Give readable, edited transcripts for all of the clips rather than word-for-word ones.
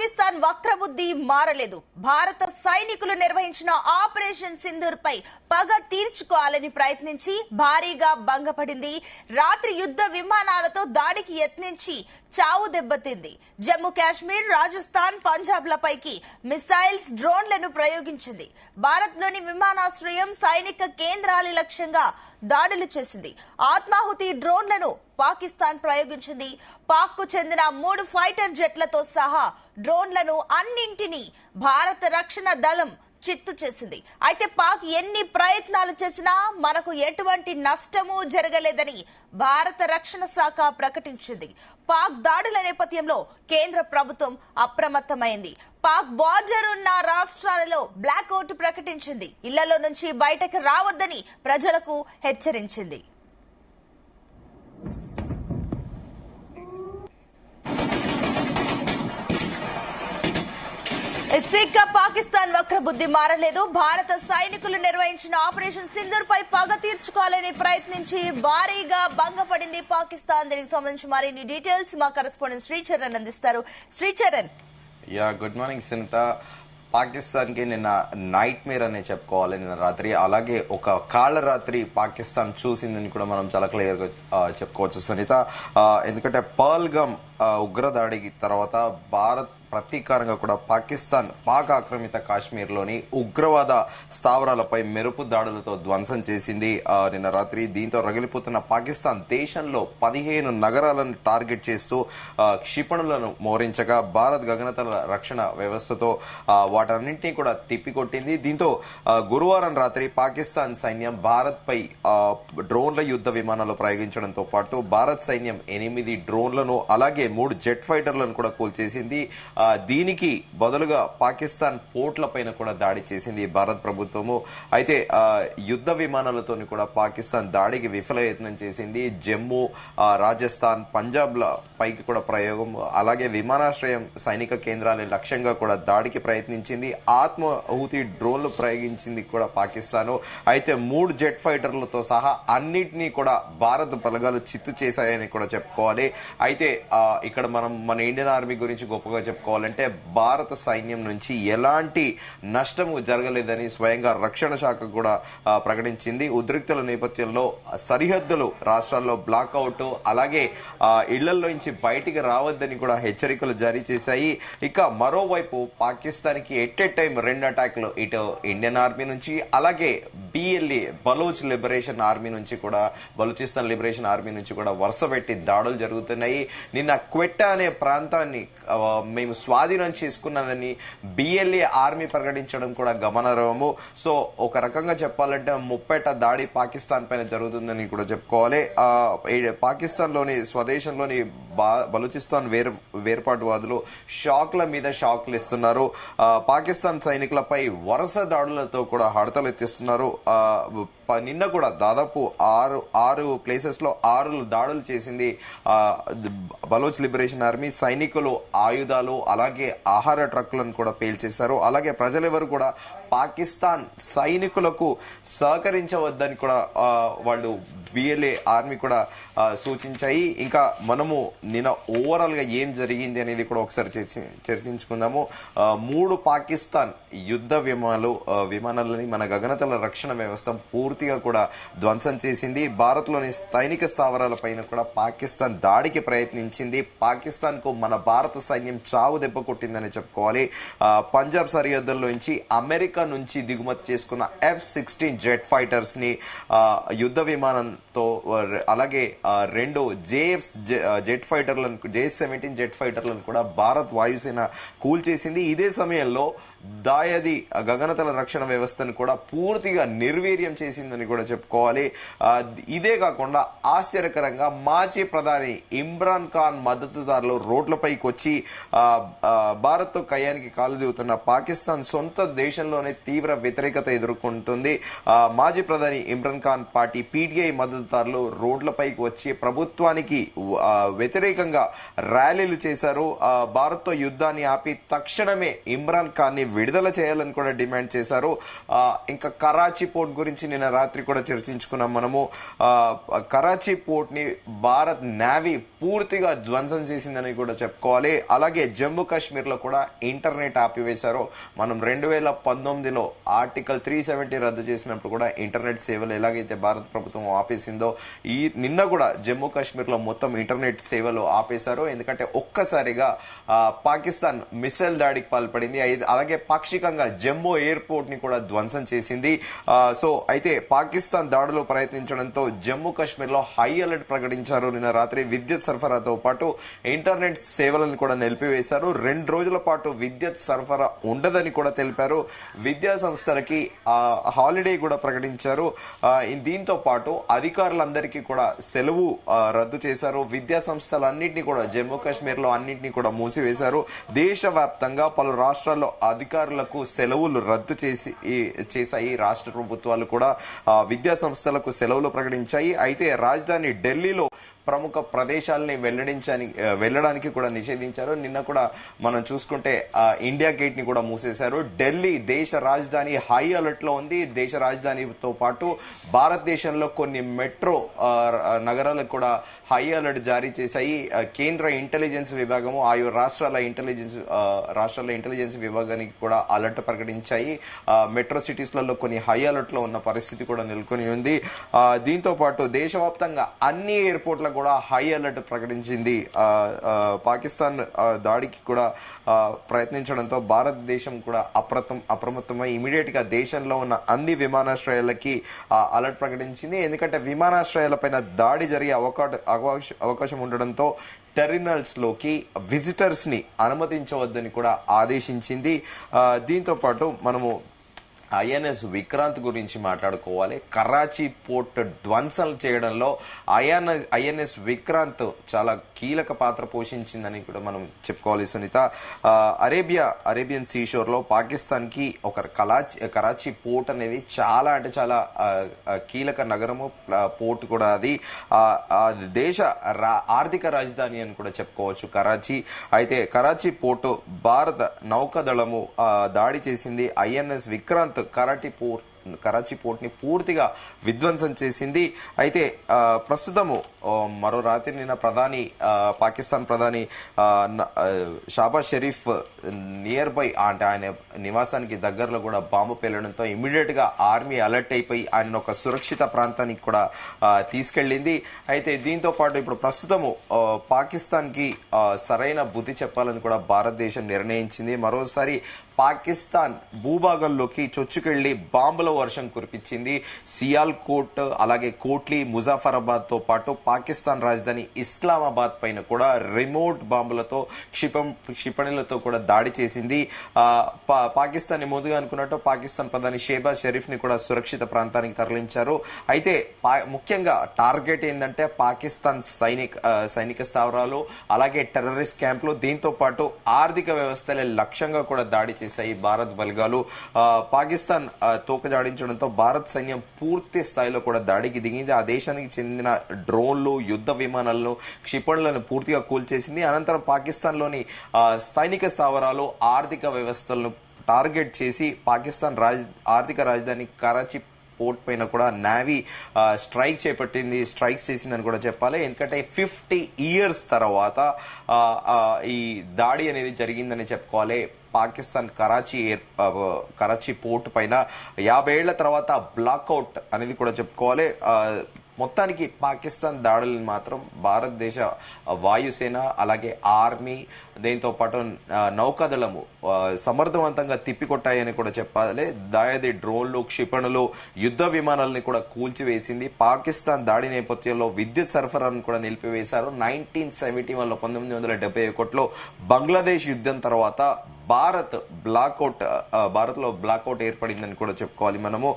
పాకిస్తాన్ వక్రబుద్ధి మారలేదు. భారత సైనికులు నిర్వహించిన ఆపరేషన్ సింధూర్ పై పగ తీర్చుకోవాలని ప్రయత్నించి భారీగా భంగపడింది. రాత్రి యుద్ధ విమానాలతో దాడికి యత్నించి చావు దెబ్బతింది. జమ్మూ కాశ్మీర్, రాజస్థాన్, పంజాబ్ లపైకి మిసైల్స్, డ్రోన్లను ప్రయోగించింది. భారత్లోని విమానాశ్రయం, సైనిక కేంద్రాల లక్ష్యంగా దాడులు చేసింది. ఆత్మాహుతి డ్రోన్లను పాకిస్తాన్ ప్రయోగించింది. పాక్ కు చెందిన 3 ఫైటర్ జెట్లతో సహా డ్రోన్లను అన్నింటినీ భారత రక్షణ దళం చిత్తు చేసింది. అయితే పాక్ ఎన్ని ప్రయత్నాలు చేసినా మనకు ఎటువంటి నష్టము జరగలేదని భారత రక్షణ శాఖ ప్రకటించింది. పాక్ దాడుల నేపథ్యంలో కేంద్ర ప్రభుత్వం అప్రమత్తమైంది. పాక్ బార్డర్ ఉన్న రాష్ట్రాలలో బ్లాక్అవుట్ ప్రకటించింది. ఇళ్లలో నుంచి బయటకు రావద్దని ప్రజలకు హెచ్చరించింది. పాకిస్తాన్ వక్రబుద్ధి మారలేదు. భారత సైనికులు నిర్వహించిన ఆపరేషన్ సింధూర్ పై పగ తీర్చుకోవాలని ప్రయత్నించి భారీగా భంగపడింది పాకిస్తాన్. దీనికి సంబంధించి మరిన్ని డీటెయిల్స్ మా కరెస్పాండెంట్ శ్రీచరణ్ అందిస్తారు. శ్రీచరణ్. Good morning Sunitha. పాకిస్తాన్ కి నిన్న నైట్ మేర్ అనే చెప్పుకోవాలి. నిన్న రాత్రి అలాగే ఒక కాళ్ళ రాత్రి పాకిస్తాన్ చూసిందని కూడా మనం చాలా క్లియర్ గా చెప్పుకోవచ్చు సునీత. ఎందుకంటే పహల్గామ్ ఉగ్రదాడికి తర్వాత భారత్ ప్రతీకారంగా కూడా పాక్ ఆక్రమిత కాశ్మీర్ లోని ఉగ్రవాద స్థావరాలపై మెరుపు దాడులతో ధ్వంసం చేసింది నిన్న రాత్రి. దీంతో రగిలిపోతున్న పాకిస్తాన్ దేశంలో 15 నగరాలను టార్గెట్ చేస్తూ క్షిపణులను మోరించగా భారత్ గగనతల రక్షణ వ్యవస్థతో వాటన్నింటినీ కూడా తిప్పికొట్టింది. దీంతో గురువారం రాత్రి పాకిస్తాన్ సైన్యం భారత్ పై డ్రోన్ల యుద్ధ విమానాలు ప్రయోగించడంతో పాటు భారత్ సైన్యం 8 డ్రోన్లను అలాగే 3 జెట్ ఫైటర్లను కూడా కూల్చేసింది. దీనికి బదులుగా పాకిస్తాన్ పోర్ట్ల పైన కూడా దాడి చేసింది భారత్ ప్రభుత్వము. అయితే యుద్ధ విమానాలతో కూడా పాకిస్తాన్ దాడికి విఫలయత్నం చేసింది. జమ్మూ, రాజస్థాన్, పంజాబ్ పైకి కూడా ప్రయోగం, అలాగే విమానాశ్రయం, సైనిక కేంద్రాల లక్ష్యంగా కూడా దాడికి ప్రయత్నించింది. ఆత్మాహుతి డ్రోన్లు ప్రయోగించింది కూడా పాకిస్తాన్. అయితే 3 జెట్ ఫైటర్లతో సహా అన్నిటినీ కూడా భారత బలగాలు చిత్తు చేశాయని కూడా చెప్పుకోవాలి. అయితే ఇక్కడ మనం మన ఇండియన్ ఆర్మీ గురించి గొప్పగా చెప్పుకోవాలంటే భారత సైన్యం నుంచి ఎలాంటి నష్టము జరగలేదని స్వయంగా రక్షణ శాఖ కూడా ప్రకటించింది. ఉద్రిక్తల నేపథ్యంలో సరిహద్దులు రాష్ట్రాల్లో బ్లాక్అవుట్, అలాగే ఇళ్లలోంచి బయటికి రావద్దని కూడా హెచ్చరికలు జారీ చేశాయి. ఇక మరోవైపు పాకిస్తాన్ కి ఎట్ ఏ టైం 2 అటాక్లు ఇటు ఇండియన్ ఆర్మీ నుంచి అలాగే BLA బలూచ్ లిబరేషన్ ఆర్మీ నుంచి కూడా బలూచిస్తాన్ లిబరేషన్ ఆర్మీ నుంచి కూడా వరుస పెట్టి దాడులు జరుగుతున్నాయి. నిన్న క్వెట్టా అనే ప్రాంతాన్ని మేము స్వాధీనం చేసుకున్నదని BLA ఆర్మీ ప్రకటించడం కూడా గమనార్హము. సో ఒక రకంగా చెప్పాలంటే ముప్పేట దాడి పాకిస్తాన్ పైన జరుగుతుందని కూడా చెప్పుకోవాలి. పాకిస్తాన్ లోని స్వదేశంలోని బలూచిస్తాన్ వేర్పాటువాదులు షాక్ల మీద షాక్లు ఇస్తున్నారు. పాకిస్తాన్ సైనికులపై వరుస దాడులతో కూడా హడతలు ఎత్తిస్తున్నారు. నిన్న కూడా దాదాపు 6 ప్లేసెస్ లో 6 దాడులు చేసింది బలోచ్ లిబరేషన్ ఆర్మీ. సైనికులు ఆయుధాలు అలాగే ఆహార ట్రక్కులను కూడా పేల్చేశారు. అలాగే ప్రజలెవరు కూడా పాకిస్తాన్ సైనికులకు సహకరించవద్దని కూడా వాళ్ళు BLA ఆర్మీ కూడా సూచించాయి. ఇంకా మనము నిన్న ఓవరాల్ గా ఏం జరిగింది అనేది కూడా ఒకసారి చర్చించుకుందాము. 3 పాకిస్తాన్ యుద్ధ విమానాలని మన గగనతల రక్షణ వ్యవస్థ పూర్తిగా కూడా ధ్వంసం చేసింది. భారత్ లోని సైనిక స్థావరాల పైన కూడా పాకిస్తాన్ దాడికి ప్రయత్నించింది. పాకిస్తాన్ కు మన భారత సైన్యం చావు దెబ్బ కొట్టిందని చెప్పుకోవాలి. పంజాబ్ సరిహద్దుల్లోంచి అమెరికా నుంచి దిగుమతి చేసుకున్న F-16 జెట్ ఫైటర్స్ ని యుద్ధ విమానంతో అలాగే 2 జెట్ ఫైటర్లను JS-17 జెట్ ఫైటర్లను కూడా భారత్ వాయుసేన కూల్చేసింది. ఇదే సమయంలో దాయది గగనతల రక్షణ వ్యవస్థను కూడా పూర్తిగా నిర్వీర్యం చేసిందని కూడా చెప్పుకోవాలి. ఇదే కాకుండా ఆశ్చర్యకరంగా మాజీ ప్రధాని ఇమ్రాన్ ఖాన్ మద్దతుదారులు రోడ్లపైకి వచ్చి భారత్ తో కయ్యానికి కాలు దిగుతున్న పాకిస్తాన్ సొంత దేశంలోనే తీవ్ర వ్యతిరేకత ఎదుర్కొంటుంది. మాజీ ప్రధాని ఇమ్రాన్ ఖాన్ పార్టీ PTI మద్దతుదారులు రోడ్లపైకి వచ్చి ప్రభుత్వానికి వ్యతిరేకంగా ర్యాలీలు చేశారు. భారత్ తో యుద్ధాన్ని ఆపి తక్షణమే ఇమ్రాన్ ఖాన్ ని విడుదల చేయాలని కూడా డిమాండ్ చేశారు. ఇంకా కరాచీ పోర్ట్ గురించి నిన్న రాత్రి కూడా చర్చించుకున్నాం మనము. కరాచీ పోర్ట్ ని భారత్ నేవీ పూర్తిగా ధ్వంసం చేసిందని కూడా చెప్పుకోవాలి. అలాగే జమ్మూ కాశ్మీర్ లో కూడా ఇంటర్నెట్ ఆపివేశారు. మనం 2019లో ఆర్టికల్ 370 రద్దు చేసినప్పుడు కూడా ఇంటర్నెట్ సేవలు ఎలాగైతే భారత ప్రభుత్వం ఆపేసిందో నిన్న కూడా జమ్మూ కాశ్మీర్ లో మొత్తం ఇంటర్నెట్ సేవలు ఆపేశారు. ఎందుకంటే ఒక్కసారిగా పాకిస్తాన్ మిసైల్ దాడికి పాల్పడింది. అలాగే పాక్షికంగా జమ్మూ ఎయిర్పోర్ట్ ని కూడా ధ్వంసం చేసింది. సో అయితే పాకిస్తాన్ దాడులు ప్రయత్నించడంతో జమ్మూ కాశ్మీర్ లో హై అలర్ట్ ప్రకటించారు. నిన్న రాత్రి విద్యుత్ సరఫరాతో పాటు ఇంటర్నెట్ సేవలను కూడా నిలిపివేశారు. 2 రోజుల పాటు విద్యుత్ సరఫరా ఉండదని కూడా తెలిపారు. విద్యా సంస్థలకి హాలిడే కూడా ప్రకటించారు. దీంతో పాటు అధికారులందరికీ కూడా సెలవు రద్దు చేశారు. విద్యా సంస్థలన్నింటినీ కూడా జమ్మూ కాశ్మీర్ లో అన్నింటినీ కూడా మూసివేశారు. దేశవ్యాప్తంగా పలు రాష్ట్రాల్లో అధికారులకు సెలవులు రద్దు చేశాయి. రాష్ట్ర ప్రభుత్వాలు కూడా విద్యా సంస్థలకు సెలవులు ప్రకటించాయి. అయితే రాజధాని ఢిల్లీలో ప్రముఖ ప్రదేశాలని వెళ్లడానికి కూడా నిషేధించారు. నిన్న కూడా మనం చూసుకుంటే ఇండియా గేట్ ని కూడా మూసేశారు. ఢిల్లీ దేశ రాజధాని హై అలర్ట్ లో ఉంది. దేశ రాజధానితో పాటు భారతదేశంలో కొన్ని మెట్రో నగరాలకు కూడా హై అలర్ట్ జారీ చేశాయి. కేంద్ర ఇంటెలిజెన్స్ విభాగము ఆయా రాష్ట్రాల ఇంటెలిజెన్స్ విభాగానికి కూడా అలర్ట్ ప్రకటించాయి. మెట్రో సిటీస్ లలో కొన్ని హై అలర్ట్ లో ఉన్న పరిస్థితి కూడా నెలకొని ఉంది. దీంతో పాటు దేశవ్యాప్తంగా అన్ని ఎయిర్పోర్ట్ల కూడా హై అలర్ట్ ప్రకటించింది. పాకిస్తాన్ దాడికి కూడా ప్రయత్నించడంతో భారతదేశం కూడా అప్రమత్తమై ఇమీడియట్ గా దేశంలో ఉన్న అన్ని విమానాశ్రయాలకి అలర్ట్ ప్రకటించింది. ఎందుకంటే విమానాశ్రయాలపైన దాడి జరిగే అవకాశం ఉండడంతో టెర్మినల్స్ లోకి విజిటర్స్ ని అనుమతించవద్దని కూడా ఆదేశించింది. దీంతో పాటు మనము ఐఎన్ఎస్ విక్రాంత్ గురించి మాట్లాడుకోవాలి. కరాచీ పోర్ట్ ధ్వంసం చేయడంలో ఐఎన్ఎస్ విక్రాంత్ చాలా కీలక పాత్ర పోషించిందని కూడా మనం చెప్పుకోవాలి. సునీత, అరేబియన్ సీషోర్ లో పాకిస్తాన్ కి ఒక కరాచీ పోర్ట్ అనేది చాలా అంటే చాలా కీలక నగరము, పోర్ట్ కూడా అది దేశ ఆర్థిక రాజధాని అని కూడా చెప్పుకోవచ్చు కరాచీ. అయితే కరాచీ పోర్టు భారత నౌకాదళము దాడి చేసింది. ఐఎన్ఎస్ విక్రాంత్ కరాచీ పోర్ట్ ని పూర్తిగా విధ్వంసం చేసింది. అయితే ప్రస్తుతము మరో రాత్రి నిన్న పాకిస్తాన్ ప్రధాని షాబాజ్ షరీఫ్ నియర్ బై అంటే ఆయన నివాసానికి దగ్గరలో కూడా బాంబు పేలడంతో ఇమీడియట్ గా ఆర్మీ అలర్ట్ అయిపోయి ఆయన ఒక సురక్షిత ప్రాంతానికి కూడా తీసుకెళ్లింది. అయితే దీంతో పాటు ఇప్పుడు ప్రస్తుతము పాకిస్తాన్ కి సరైన బుద్ధి చెప్పాలని కూడా భారతదేశం నిర్ణయించింది. మరోసారి పాకిస్తాన్ భూభాగంలోకి చొచ్చుకెళ్లి బాంబుల వర్షం కురిపించింది. సియాల్కోట్, అలాగే కోట్లీ, ముజాఫరాబాద్ తో పాటు పాకిస్తాన్ రాజధాని ఇస్లామాబాద్ పైన కూడా రిమోట్ బాంబులతో క్షిపణులతో కూడా దాడి చేసింది. పాకిస్తాన్ ముందుగా అనుకున్నట్టు పాకిస్తాన్ ప్రధాని షేబాజ్ షరీఫ్ ని కూడా సురక్షిత ప్రాంతానికి తరలించారు. అయితే ముఖ్యంగా టార్గెట్ ఏంటంటే పాకిస్తాన్ సైనిక స్థావరాలు, అలాగే టెర్రరిస్ట్ క్యాంపులు, దీంతో పాటు ఆర్థిక వ్యవస్థలే లక్ష్యంగా కూడా దాడి చేశాయి భారత్ బలగాలు. పాకిస్తాన్ తోకజాడించడంతో భారత్ సైన్యం పూర్తి స్థాయిలో కూడా దాడికి దిగింది. ఆ దేశానికి చెందిన డ్రోన్లు, యుద్ధ విమానాలను, క్షిపణులను పూర్తిగా కూల్చేసింది. అనంతరం పాకిస్తాన్ లోని సైనిక స్థావరాలు, ఆర్థిక వ్యవస్థలను టార్గెట్ చేసి పాకిస్తాన్ ఆర్థిక రాజధాని కరాచీ పోర్ట్ పైన కూడా నేవీ స్ట్రైక్స్ చేసిందని కూడా చెప్పాలి. ఎందుకంటే 50 years తర్వాత ఈ దాడి అనేది జరిగిందని చెప్పుకోవాలి. పాకిస్తాన్ కరాచీ పోర్ట్ పైన 50 ఏళ్ల తర్వాత బ్లాక్అవుట్ అనేది కూడా చెప్పుకోవాలి. మొత్తానికి పాకిస్తాన్ దాడులను మాత్రం భారతదేశ వాయుసేన, అలాగే ఆర్మీ, దీంతో పాటు నౌకాదళము సమర్థవంతంగా తిప్పికొట్టాయని కూడా చెప్పాలి. దాయాది డ్రోన్లు, క్షిపణులు, యుద్ధ విమానాలను కూడా కూల్చివేసింది. పాకిస్తాన్ దాడి నేపథ్యంలో విద్యుత్ సరఫరాను కూడా నిలిపివేశారు. 1971లో బంగ్లాదేశ్ యుద్ధం తర్వాత భారత్ లో బ్లాక్అవుట్ ఏర్పడిందని కూడా చెప్పుకోవాలి మనము.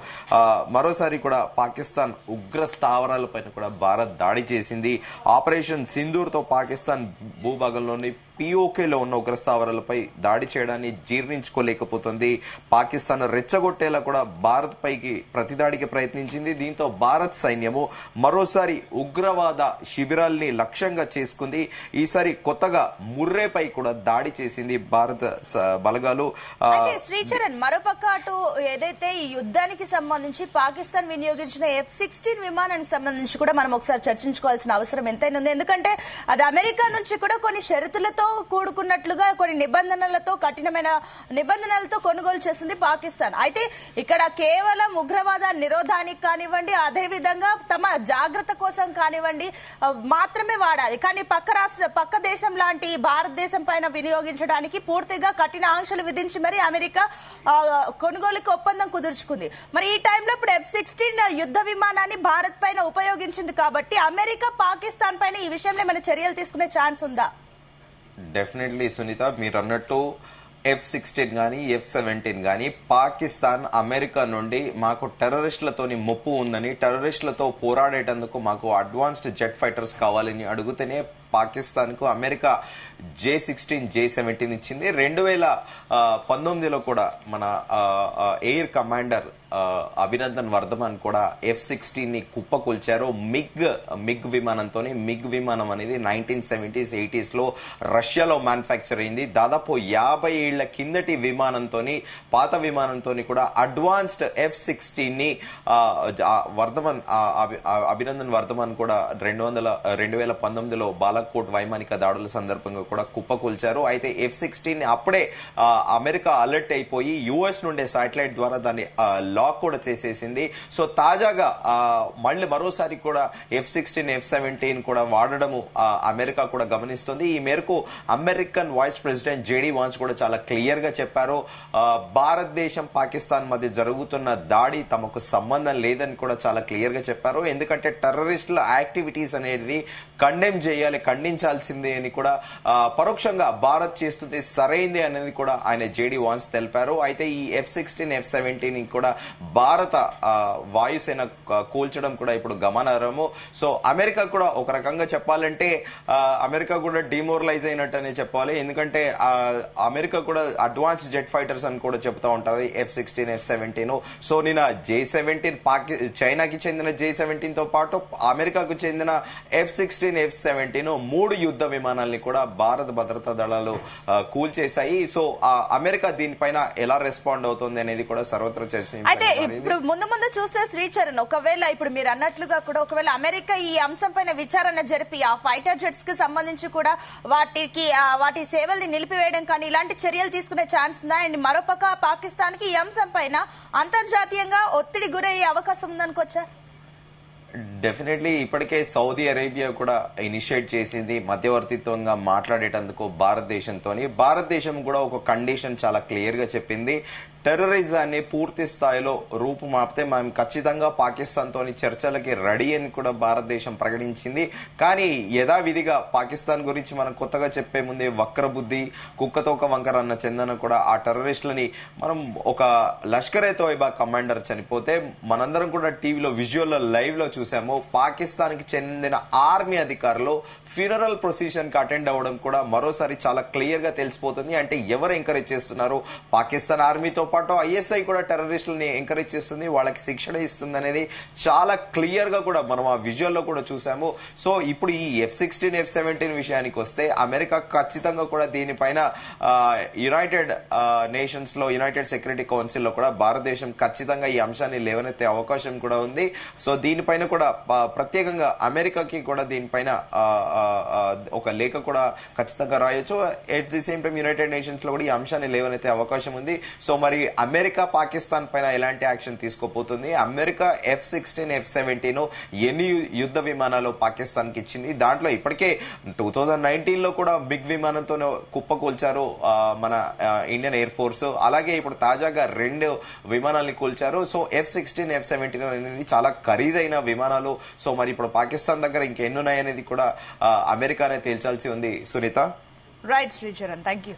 మరోసారి కూడా పాకిస్తాన్ ఉగ్ర స్థావరాలపైన కూడా భారత్ దాడి చేసింది. ఆపరేషన్ సింధూర్ తో పాకిస్తాన్ భూభాగంలోని పిఓకేలో ఉన్న ఉగ్రస్థావరాలపై దాడి చేయడాన్ని జీర్ణించుకోలేకపోతుంది. పాకిస్తాన్ రెచ్చగొట్టేలా కూడా భారత్ పైకి ప్రతిదాడికి ప్రయత్నించింది. దీంతో భారత్ సైన్యము మరోసారి ఉగ్రవాద శిబిరాల్ని లక్ష్యంగా చేసుకుంది. ఈసారి కొత్తగా ముర్రేపై కూడా దాడి చేసింది భారత బలగాలు. శ్రీచరణ్, మరోపక్క అటు ఏదైతే ఈ యుద్ధానికి సంబంధించి పాకిస్తాన్ వినియోగించిన F-16 విమానానికి సంబంధించి కూడా మనం ఒకసారి చర్చించుకోవాల్సిన అవసరం ఎంతైనా ఉంది. ఎందుకంటే అది అమెరికా నుంచి కూడా కొన్ని షరతులతో కూడుకున్నట్లుగా కొన్ని నిబంధనలతో కఠినమైన నిబంధనలతో కొనుగోలు చేసింది పాకిస్తాన్. అయితే ఇక్కడ కేవలం ఉగ్రవాద నిరోధానికి కానివ్వండి, అదే విధంగా తమ జాగ్రత్త కోసం కానివ్వండి మాత్రమే వాడాలి. కానీ పక్క దేశం లాంటి భారతదేశం పైన వినియోగించడానికి పూర్తిగా కఠిన ఆంక్షలు విధించి మరి అమెరికా కొనుగోలుకి ఒప్పందం కుదుర్చుకుంది. మరి ఈ టైంలో ఇప్పుడు F-16 యుద్ధ విమానాన్ని భారత్ పైన ఉపయోగించింది కాబట్టి అమెరికా పాకిస్తాన్ పైన ఈ విషయంలో ఏమైనా చర్యలు తీసుకునే ఛాన్స్ ఉందా? డెఫినెట్లీ సునీత, మీరు అన్నట్టు F-16 గానీ F-17 గానీ పాకిస్తాన్ అమెరికా నుండి మాకు టెర్రరిస్టులతోని ముప్పు ఉందని, టెర్రరిస్టులతో పోరాడేటందుకు మాకు అడ్వాన్స్డ్ జెట్ ఫైటర్స్ కావాలని అడిగితేనే పాకిస్తాన్ కు అమెరికా J-16, J-17 ఇచ్చింది. 2019లో కూడా మన ఎయిర్ కమాండర్ అభినందన్ వర్ధమాన్ కూడా F-16 ని కుప్పకూల్చారు మిగ్ విమానంతో. మిగ్ విమానం అనేది 1970s 80s లో రష్యాలో మ్యానుఫ్యాక్చర్ అయింది. దాదాపు 50 ఏళ్ల కిందటి విమానంతో, పాత విమానంతో కూడా అడ్వాన్స్డ్ F-16 ని అభినందన్ వర్ధమాన్ కూడా 2019లో బాలాకోట్ వైమానిక దాడుల సందర్భంగా కూడా కుప్పకూల్చారు. అయితే F-16 ని అప్పుడే అమెరికా అలర్ట్ అయిపోయి యుఎస్ నుండే శాటిలైట్ ద్వారా దాన్ని లాక్ కూడా చేసేసింది. సో తాజాగా మరోసారి కూడా F-16, F-17 కూడా వాడడము అమెరికా కూడా గమనిస్తుంది. ఈ మేరకు American vice president JD Vance కూడా చాలా క్లియర్ గా చెప్పారు. భారతదేశం పాకిస్తాన్ మధ్య జరుగుతున్న దాడి తమకు సంబంధం లేదని కూడా చాలా క్లియర్ గా చెప్పారు. ఎందుకంటే టెర్రరిస్టుల యాక్టివిటీస్ అనేది కండెమ్ చేయాలి, ఖండించాల్సిందే అని కూడా పరోక్షంగా భారత్ చేస్తుంది సరైంది అనేది కూడా ఆయన జేడీ వాన్స్ తెలిపారు. అయితే ఈ F-16, F-17 కూడా భారత వాయుసేన కూల్చడం కూడా ఇప్పుడు గమనార్హము. సో అమెరికా కూడా ఒక రకంగా చెప్పాలంటే అమెరికా కూడా డిమోరలైజ్ అయినట్టనే చెప్పాలి. ఎందుకంటే అమెరికా కూడా అడ్వాన్స్ జెట్ ఫైటర్స్ అని కూడా చెప్తా ఉంటారు F-16, F-17. సో నిన్న J-17 చైనాకి చెందిన J-17 తో పాటు అమెరికాకు చెందిన F-16, F-17 3 యుద్ధ విమానాల్ని కూడా భారత భద్రతా దళాలు కూల్చేశాయి. సో అమెరికా దీనిపైన ఎలా రెస్పాండ్ అవుతుంది అనేది కూడా సర్వత్రా చర్చ. అయితే ఇప్పుడు ముందు చూస్తే శ్రీచరణ్, ఒకవేళ ఇప్పుడు మీరు అన్నట్లుగా కూడా ఒకవేళ అమెరికా ఈ అంశం పైన విచారణ జరిపి ఆ ఫైటర్ జెట్స్ కి సంబంధించి కూడా వాటి సేవల్ని నిలిపివేయడం కానీ ఇలాంటి చర్యలు తీసుకునే ఛాన్స్ ఉందా? అండ్ మరోపక్క పాకిస్తాన్ కి ఈ అంశం పైన అంతర్జాతీయంగా ఒత్తిడి గురయ్యే అవకాశం ఉందనుకోవచ్చా? డెఫినెట్లీ ఇప్పటికే సౌదీ అరేబియా కూడా ఇనిషియేట్ చేసింది మధ్యవర్తిత్వంగా మాట్లాడేటందుకు భారతదేశం కూడా ఒక కండిషన్ చాలా క్లియర్ గా చెప్పింది. టెర్రరిజాన్ని పూర్తి స్థాయిలో రూపుమాపితే మేము ఖచ్చితంగా పాకిస్తాన్ తోని చర్చలకి రెడీ అని కూడా భారతదేశం ప్రకటించింది. కానీ యథావిధిగా పాకిస్తాన్ గురించి మనం కొత్తగా చెప్పే ముందే వక్రబుద్ధి, కుక్కతోక వంకర అన్న చందన కూడా ఆ టెర్రరిస్టులని మనం ఒక లష్కర్ ఏ తోయిబా కమాండర్ చనిపోతే మనందరం కూడా టీవీలో విజువల్ లైవ్ లో చూసాము. పాకిస్తాన్ కి చెందిన ఆర్మీ అధికారులు ఫ్యూనరల్ ప్రొసీజన్ కి అటెండ్ అవ్వడం కూడా మరోసారి చాలా క్లియర్ గా తెలిసిపోతుంది. అంటే ఎవరు ఎంకరేజ్ చేస్తున్నారు? పాకిస్తాన్ ఆర్మీతో పాటు ఐఎస్ఐ కూడా టెర్రరిస్టులని ఎంకరేజ్ చేస్తుంది, వాళ్ళకి శిక్షణ ఇస్తుంది అనేది చాలా క్లియర్ గా కూడా మనం ఆ విజువల్ లో కూడా చూసాము. సో ఇప్పుడు ఈ F-16, F-17 విషయానికి వస్తే అమెరికా ఖచ్చితంగా కూడా దీనిపైన యునైటెడ్ నేషన్స్ లో, యునైటెడ్ సెక్యూరిటీ కౌన్సిల్ లో కూడా భారతదేశం ఖచ్చితంగా ఈ అంశాన్ని లేవనెత్తే అవకాశం కూడా ఉంది. సో దీనిపైన కూడా ప్రత్యేకంగా అమెరికాకి కూడా దీనిపైన ఒక లేఖ కూడా ఖచ్చితంగా రాయొచ్చు. At the same time United nations లో కూడా ఈ అంశాన్ని లేవనెత్తే అవకాశం ఉంది. సో మరి అమెరికా పాకిస్తాన్ పైన ఎలాంటి యాక్షన్ తీసుకోబోతుంది? అమెరికా F-16, F-17 ఎన్ని యుద్ధ విమానాలు పాకిస్తాన్ కి ఇచ్చింది? దాంట్లో ఇప్పటికే 2019 లో కూడా బిగ్ విమానంతో కుప్పకూల్చారు మన ఇండియన్ ఎయిర్ ఫోర్స్. అలాగే ఇప్పుడు తాజాగా 2 విమానాల్ని కూల్చారు. సో F-16, F-17 అనేది చాలా ఖరీదైన విమానాలు. సో మరి ఇప్పుడు పాకిస్తాన్ దగ్గర ఇంకెన్నున్నాయనేది కూడా అమెరికానే తేల్చాల్సి ఉంది. Sunita. Right Sricharan, thank you.